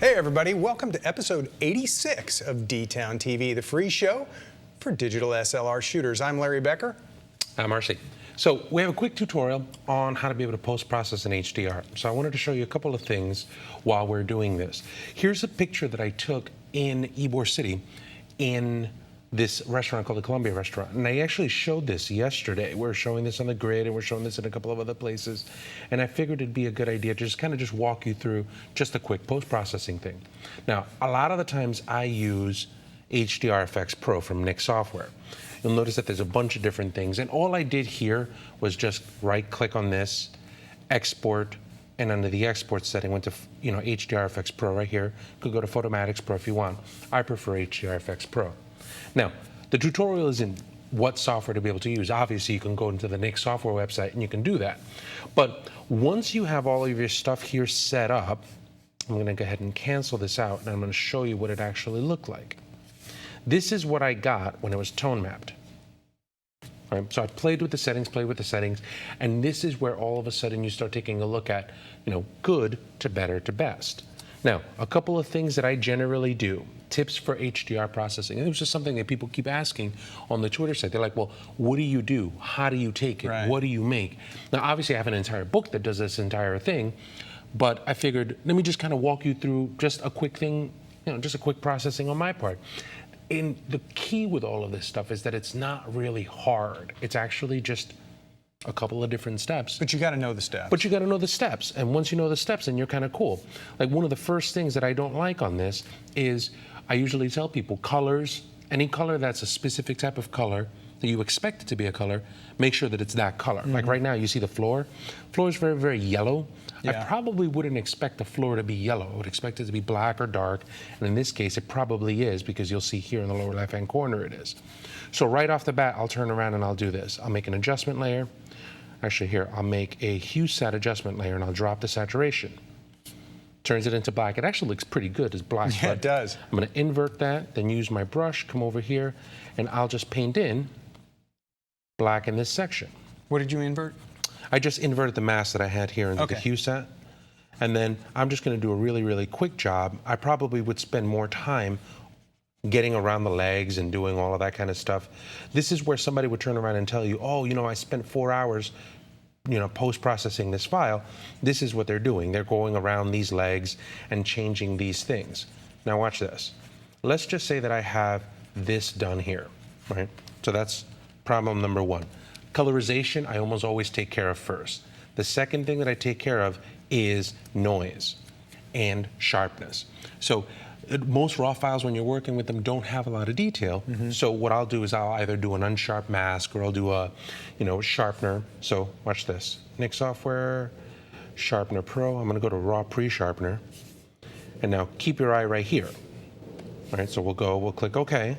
Hey everybody, welcome to episode 86 of D-Town TV, the free show for digital SLR shooters. I'm Larry Becker. I'm RC. So we have a quick tutorial on how to be able to post-process an HDR. So I wanted to show you a couple of things while we're doing this. Here's a picture that I took in Ybor City in this restaurant called the Columbia Restaurant. And I actually showed this yesterday. We're showing this on the grid and we're showing this in a couple of other places. And I figured it'd be a good idea to just kind of just walk you through just a quick post-processing thing. Now, a lot of the times I use HDRFX Pro from Nick Software. You'll notice that there's a bunch of different things. And all I did here was just right-click on this, export, and under the export setting went to, HDRFX Pro right here. Could go to Photomatix Pro if you want. I prefer HDRFX Pro. Now, the tutorial isn't what software to be able to use. Obviously, you can go into the Nick Software website and you can do that. But once you have all of your stuff here set up, I'm going to go ahead and cancel this out, and I'm going to show you what it actually looked like. This is what I got when it was tone mapped. All right, so I played with the settings, and this is where all of a sudden you start taking a look at, good to better to best. Now, a couple of things that I generally do, tips for HDR processing. And it was just something that people keep asking on the Twitter site. They're like, well, what do you do? How do you take it? Right. What do you make? Now, obviously, I have an entire book that does this entire thing, but I figured, let me just kind of walk you through just a quick thing, just a quick processing on my part. And the key with all of this stuff is that it's not really hard. It's actually just a couple of different steps. But you got to know the steps. But you got to know the steps. And once you know the steps, then you're kind of cool. Like one of the first things that I don't like on this is I usually tell people colors, any color that's a specific type of color that you expect it to be a color, make sure that it's that color. Like right now, you see the floor. Floor is very, very yellow. Yeah. I probably wouldn't expect the floor to be yellow. I would expect it to be black or dark. And in this case, it probably is, because you'll see here in the lower left-hand corner it is. So right off the bat, I'll turn around and I'll do this. I'll make an adjustment layer. Actually here, I'll make a hue set adjustment layer and I'll drop the saturation. Turns it into black. It actually looks pretty good as black. Yeah, it does. I'm gonna invert that, then use my brush, come over here, and I'll just paint in black in this section. What did you invert? I just inverted the mask that I had here into the hue set. And then I'm just gonna do a really, really quick job. I probably would spend more time getting around the legs and doing all of that kind of stuff. This is where somebody would turn around and tell you, oh, I spent 4 hours, post-processing this file. This is what they're doing. They're going around these legs and changing these things. Now watch this. Let's just say that I have this done here, right? So that's problem number one. Colorization, I almost always take care of first. The second thing that I take care of is noise and sharpness. So most raw files, when you're working with them, don't have a lot of detail. So what I'll do is I'll either do an unsharp mask or I'll do a, sharpener. So watch this. Nick Software, Sharpener Pro. I'm going to go to Raw Pre-Sharpener. And now keep your eye right here. All right, so we'll click OK.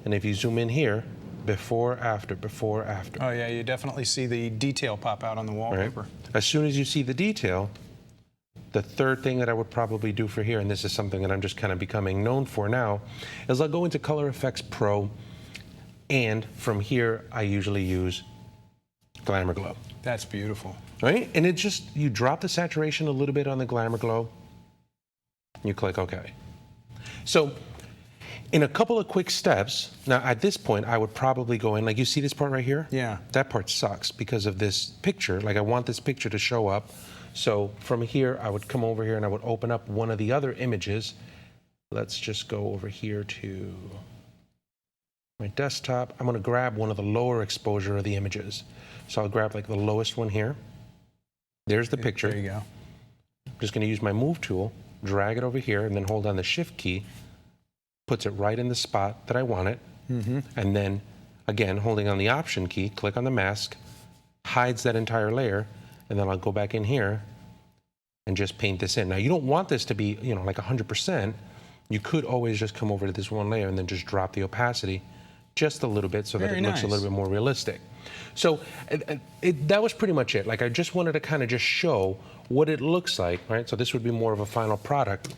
And if you zoom in here, before, after, before, after. Oh yeah, you definitely see the detail pop out on the wallpaper. Right. As soon as you see the detail, the third thing that I would probably do for here, and this is something that I'm just kind of becoming known for now, is I'll go into Color Effects Pro, and from here I usually use Glamour Glow. That's beautiful. Right? And it just, you drop the saturation a little bit on the Glamour Glow, you click OK. So in a couple of quick steps, now at this point I would probably go in, like you see this part right here? Yeah. That part sucks because of this picture. Like I want this picture to show up. So from here, I would come over here and I would open up one of the other images. Let's just go over here to my desktop. I'm going to grab one of the lower exposure of the images. So I'll grab like the lowest one here. There's the picture. There you go. I'm just going to use my move tool, drag it over here, and then hold down the shift key. Puts it right in the spot that I want it. And then, again, holding on the option key, click on the mask, hides that entire layer. And then I'll go back in here and just paint this in. Now, you don't want this to be, like 100%. You could always just come over to this one layer and then just drop the opacity just a little bit so that it looks a little bit more realistic. So that was pretty much it. Like, I just wanted to kind of just show what it looks like, right? So this would be more of a final product.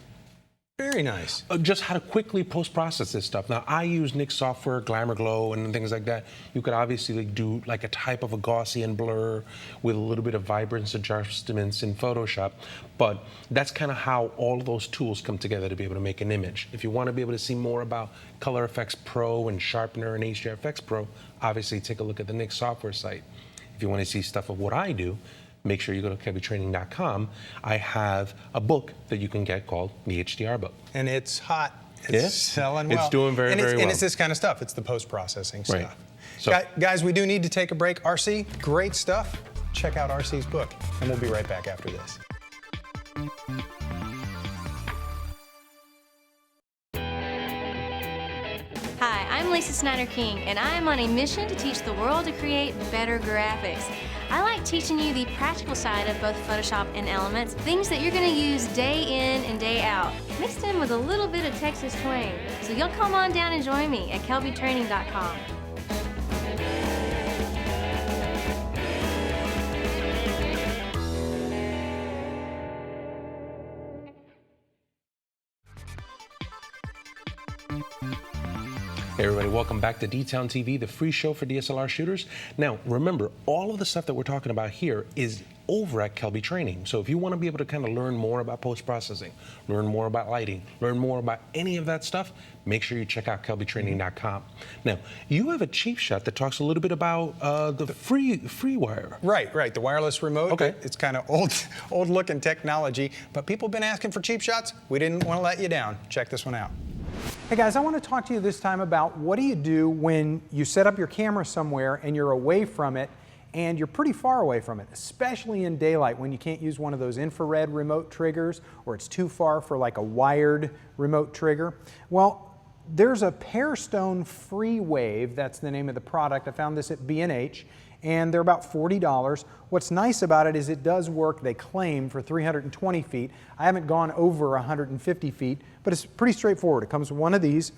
Very nice. Just how to quickly post-process this stuff. Now, I use Nick's software, Glamour Glow, and things like that. You could obviously do like a type of a Gaussian blur with a little bit of vibrance adjustments in Photoshop, but that's kind of how all of those tools come together to be able to make an image. If you want to be able to see more about Color Effects Pro and Sharpener and HDR Effects Pro, obviously take a look at the Nick's software site. If you want to see stuff of what I do, make sure you go to KelbyTraining.com. I have a book that you can get called the HDR book. And it's hot. It's selling well. It's doing very well. And it's this kind of stuff. It's the post-processing stuff. Right. So, guys, we do need to take a break. RC, great stuff. Check out RC's book, and we'll be right back after this. Hi, I'm Lisa Snyder King, and I am on a mission to teach the world to create better graphics. I like teaching you the practical side of both Photoshop and Elements, things that you're going to use day in and day out, mixed in with a little bit of Texas twang. So you'll come on down and join me at KelbyTraining.com. Hey everybody, welcome back to D-Town TV, the free show for DSLR shooters. Now, remember, all of the stuff that we're talking about here is over at Kelby Training. So if you want to be able to kind of learn more about post-processing, learn more about lighting, learn more about any of that stuff, make sure you check out KelbyTraining.com. Now, you have a cheap shot that talks a little bit about the free wire. Right. The wireless remote. Okay. It's kind of old looking technology, but people have been asking for cheap shots. We didn't want to let you down. Check this one out. Hey guys, I want to talk to you this time about what do you do when you set up your camera somewhere and you're away from it and you're pretty far away from it, especially in daylight when you can't use one of those infrared remote triggers or it's too far for like a wired remote trigger. Well, there's a Pearstone Free Wave, that's the name of the product. I found this at B&H and they're about $40. What's nice about it is it does work, they claim, for 320 feet. I haven't gone over 150 feet, but it's pretty straightforward. It comes with one of these,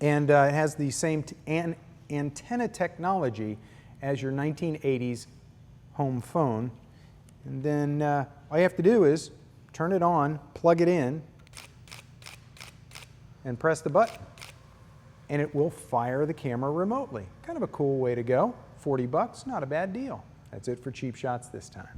and it has the same antenna technology as your 1980s home phone. And then all you have to do is turn it on, plug it in, and press the button, and it will fire the camera remotely. Kind of a cool way to go. 40 bucks, not a bad deal. That's it for cheap shots this time.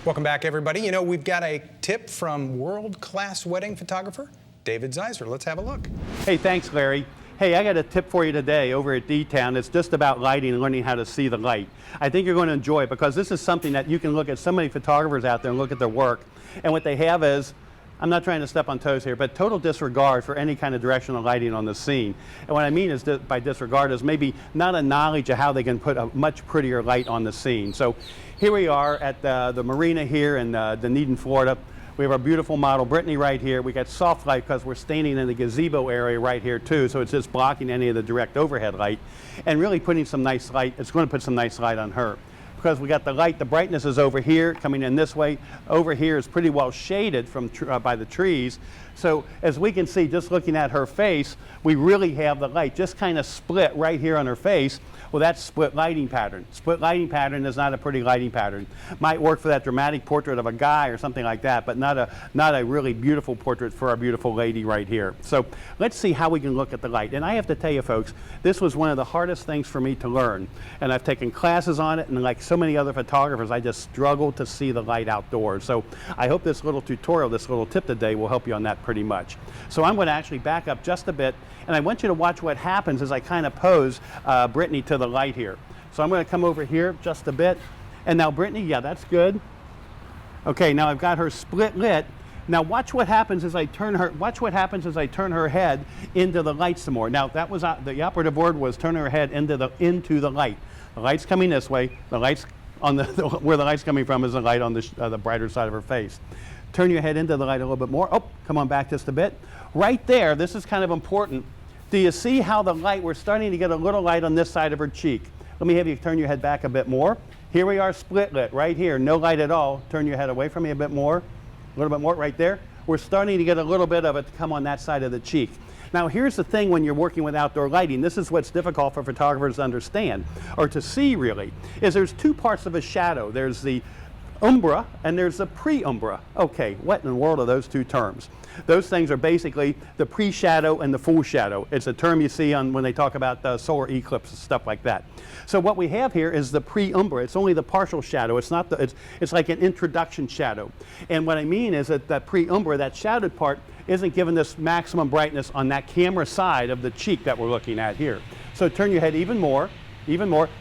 Welcome back, everybody. You know, we've got a tip from world-class wedding photographer, David Zeiser. Let's have a look. Hey, thanks, Larry. Hey, I got a tip for you today over at D-Town. It's just about lighting and learning how to see the light. I think you're going to enjoy it because this is something that you can look at so many photographers out there and look at their work. And what they have is, I'm not trying to step on toes here, but total disregard for any kind of directional lighting on the scene. And what I mean is by disregard is maybe not a knowledge of how they can put a much prettier light on the scene. So here we are at the marina here in Dunedin, Florida. We have our beautiful model Brittany right here. We got soft light because we're standing in the gazebo area right here too, so it's just blocking any of the direct overhead light and really putting some nice light. It's going to put some nice light on her. Because we got the light, the brightness is over here, coming in this way. Over here is pretty well shaded from by the trees. So as we can see, just looking at her face, we really have the light just kind of split right here on her face. Well, that's split lighting pattern. Split lighting pattern is not a pretty lighting pattern. Might work for that dramatic portrait of a guy or something like that, but not a really beautiful portrait for our beautiful lady right here. So let's see how we can look at the light. And I have to tell you, folks, this was one of the hardest things for me to learn. And I've taken classes on it, and like so many other photographers, I just struggle to see the light outdoors. So I hope this little tutorial, this little tip today will help you on that pretty much. So I'm going to actually back up just a bit, and I want you to watch what happens as I kind of pose Brittany to the light here. So I'm going to come over here just a bit, and now Brittany, yeah, that's good. Okay, now I've got her split lit. Now watch what happens as I turn her. Watch what happens as I turn her head into the light some more. Now that was the operative word was turn her head into the light. The light's coming this way. The light's on where the light's coming from is the light on the brighter side of her face. Turn your head into the light a little bit more. Oh, come on back just a bit. Right there, this is kind of important. Do you see how the light, we're starting to get a little light on this side of her cheek. Let me have you turn your head back a bit more. Here we are split lit, right here, no light at all. Turn your head away from me a bit more, a little bit more right there. We're starting to get a little bit of it to come on that side of the cheek. Now here's the thing when you're working with outdoor lighting, this is what's difficult for photographers to understand, or to see really, is there's two parts of a shadow. There's the umbra and there's the pre-umbra. Okay, what in the world are those two terms? Those things are basically the pre-shadow and the full shadow. It's a term you see on when they talk about solar eclipse and stuff like that. So what we have here is the pre-umbra. It's only the partial shadow. It's not the, it's like an introduction shadow. And what I mean is that that pre-umbra, that shadowed part, isn't given this maximum brightness on that camera side of the cheek that we're looking at here. So turn your head even more,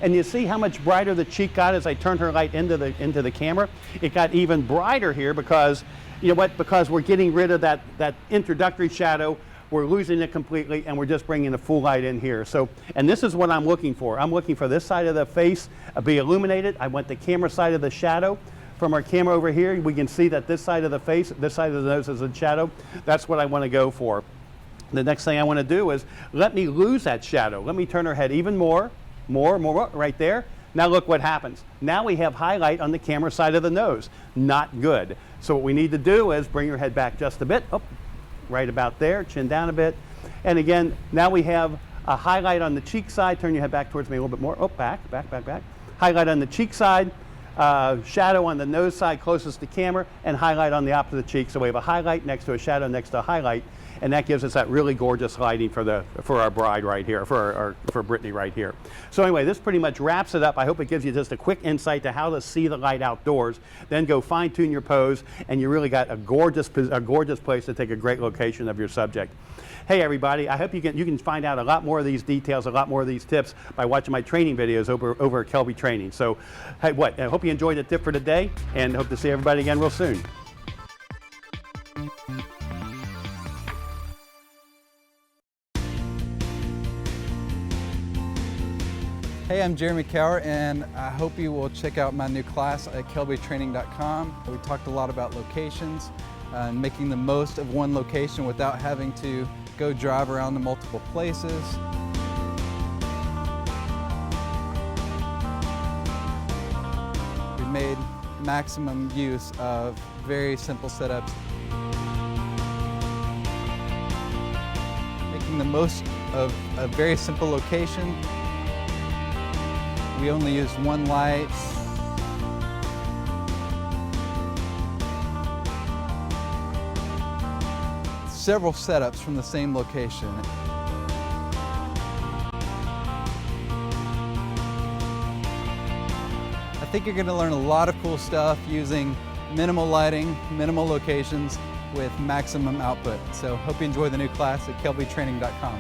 and you see how much brighter the cheek got as I turned her light into the camera. It got even brighter here because, you know what, because we're getting rid of that introductory shadow, we're losing it completely, and we're just bringing the full light in here. So, and this is what I'm looking for. I'm looking for this side of the face be illuminated. I want the camera side of the shadow. From our camera over here, we can see that this side of the face, this side of the nose is in shadow. That's what I want to go for. The next thing I want to do is let me lose that shadow. Let me turn her head even more, right there. Now look what happens. Now we have highlight on the camera side of the nose. Not good. So what we need to do is bring your head back just a bit. Oh, right about there, chin down a bit. And again, now we have a highlight on the cheek side. Turn your head back towards me a little bit more. Oh, back. Highlight on the cheek side. Shadow on the nose side closest to camera, and highlight on the opposite cheek. So we have a highlight next to a shadow next to a highlight, and that gives us that really gorgeous lighting for our bride right here, for Brittany right here. So anyway, this pretty much wraps it up. I hope it gives you just a quick insight to how to see the light outdoors. Then go fine tune your pose, and you really got a gorgeous place to take a great location of your subject. Hey everybody, I hope you can find out a lot more of these details, a lot more of these tips by watching my training videos over at Colby Training. So, hey, I hope you enjoyed the tip for today, and hope to see everybody again real soon. Hey, I'm Jeremy Cower, and I hope you will check out my new class at kelbytraining.com. We talked a lot about locations and making the most of one location without having to go drive around to multiple places. We made maximum use of very simple setups, making the most of a very simple location. We only used one light. Several setups from the same location. I think you're going to learn a lot of cool stuff using minimal lighting, minimal locations with maximum output. So hope you enjoy the new class at kelbytraining.com.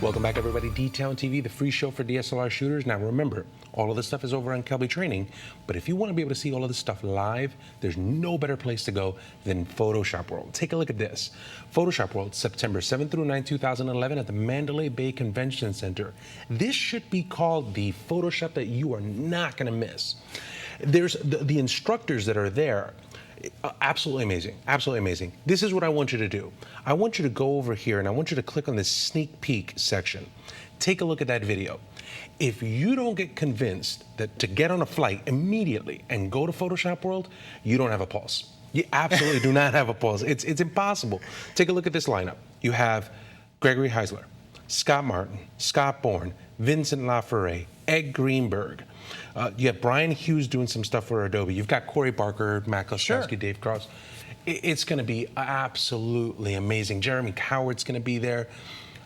Welcome back, everybody. D-Town TV, the free show for DSLR shooters. Now remember, all of this stuff is over on Colby Training, but if you want to be able to see all of this stuff live, there's no better place to go than Photoshop World. Take a look at this. Photoshop World, September 7th through 9, 2011 at the Mandalay Bay Convention Center. This should be called the Photoshop that you are not going to miss. There's the instructors that are there. Absolutely amazing, absolutely amazing. This is what I want you to do. I want you to go over here and I want you to click on this sneak peek section. Take a look at that video. If you don't get convinced that to get on a flight immediately and go to Photoshop World, you don't have a pulse. You absolutely do not have a pulse. It's impossible. Take a look at this lineup. You have Gregory Heisler, Scott Martin, Scott Bourne, Vincent LaFerre, Ed Greenberg. You have Brian Hughes doing some stuff for Adobe. You've got Corey Barker, Matt Kostrowski, sure. Dave Cross. It's going to be absolutely amazing. Jeremy Coward's going to be there.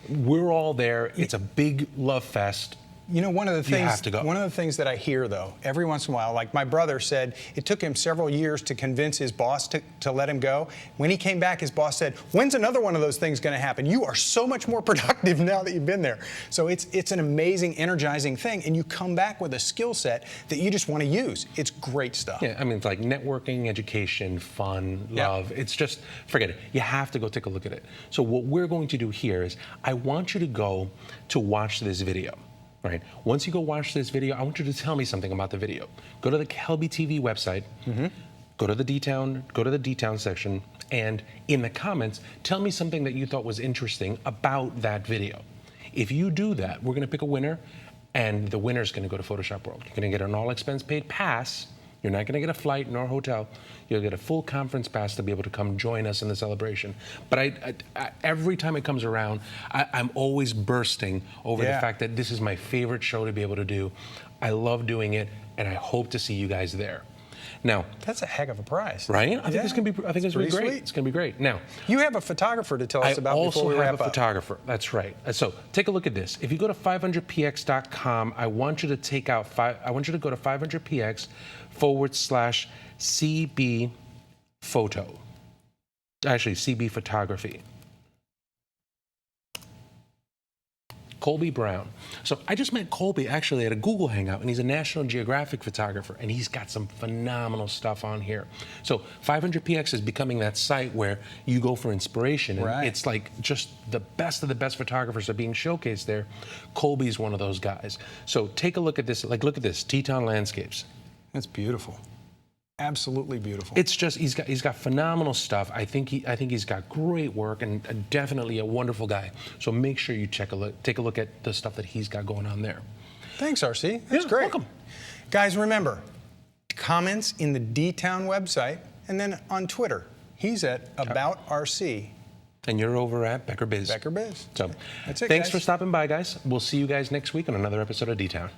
We're all there. It's a big love fest. You know, one of the things, you have to go. One of the things that I hear, though, every once in a while, like my brother said, it took him several years to convince his boss to let him go. When he came back, his boss said, "When's another one of those things going to happen? You are so much more productive now that you've been there." So it's an amazing, energizing thing, and you come back with a skill set that you just want to use. It's great stuff. Yeah, I mean, it's like networking, education, fun, love. It's just, forget it. You have to go take a look at it. So what we're going to do here is I want you to go to watch this video. Right. Once you go watch this video, I want you to tell me something about the video. Go to the Colby TV website, go to the D-Town section, and in the comments, tell me something that you thought was interesting about that video. If you do that, we're going to pick a winner, and the winner is going to go to Photoshop World. You're going to get an all-expense-paid pass You're not going to get a flight nor a hotel. You'll get a full conference pass to be able to come join us in the celebration. But I every time it comes around, I'm always bursting over the fact that this is my favorite show to be able to do. I love doing it, and I hope to see you guys there. Now, that's a heck of a prize, right? I think it's going to be. I think it's going to be great. Sweet. It's going to be great. Now, you have a photographer to tell us about before we wrap up. I also have a photographer. That's right. So take a look at this. If you go to 500px.com, I want you to take out. I want you to go to 500px/CB photo. Actually, CB photography. Colby Brown. So I just met Colby actually at a Google Hangout, and he's a National Geographic photographer, and he's got some phenomenal stuff on here. So 500px is becoming that site where you go for inspiration, and it's like just the best of the best photographers are being showcased there. Colby's one of those guys. So take a look at this. Like, look at this, Teton landscapes. That's beautiful. Absolutely beautiful. It's just he's got phenomenal stuff. I think he's got great work and definitely a wonderful guy. So make sure you take a look at the stuff that he's got going on there. Thanks, RC. That's great. Welcome. Guys, remember, comments in the D-Town website and then on Twitter. He's at About RC. And you're over at Becker Biz. Becker Biz. So that's it, thanks guys. for stopping by, guys. We'll see you guys next week on another episode of D-Town.